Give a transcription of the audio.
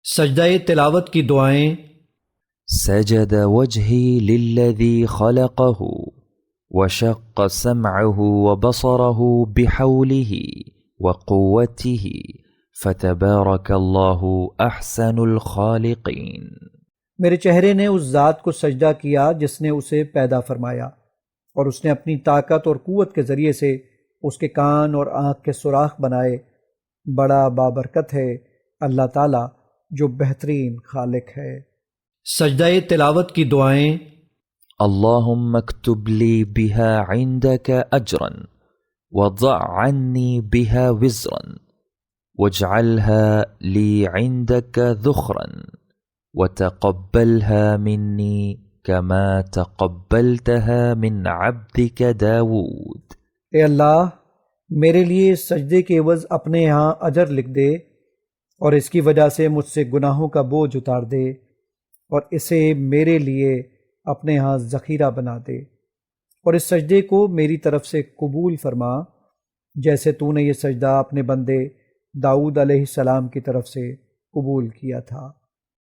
سجدہ تلاوت کی دعائیں۔ سجد وجهي للذي خلقه وشق سمعه وبصره بحوله وقوته فتبارك الله أحسن الخالقين۔ میرے چہرے نے اس ذات کو سجدہ کیا جس نے اسے پیدا فرمایا، اور اس نے اپنی طاقت اور قوت کے ذریعے سے اس کے کان اور آنکھ کے سوراخ بنائے۔ بڑا بابرکت ہے اللہ تعالیٰ جو بہترین خالق ہے۔ سجدہ تلاوت کی دعائیں۔ اللهم اكتب لي بها عندك أجرا وضع عني بها وزرا واجعلها لي عندك ذخرا وتقبلها مني كما تقبلتها من عبدك داود۔ اے اللہ میرے لیے سجدے کے عوض اپنے ہاں اجر لکھ دے، اور اس کی وجہ سے مجھ سے گناہوں کا بوجھ اتار دے، اور اسے میرے لیے اپنے ہاں ذخیرہ بنا دے، اور اس سجدے کو میری طرف سے قبول فرما جیسے تو نے یہ سجدہ اپنے بندے داؤد علیہ السلام کی طرف سے قبول کیا تھا۔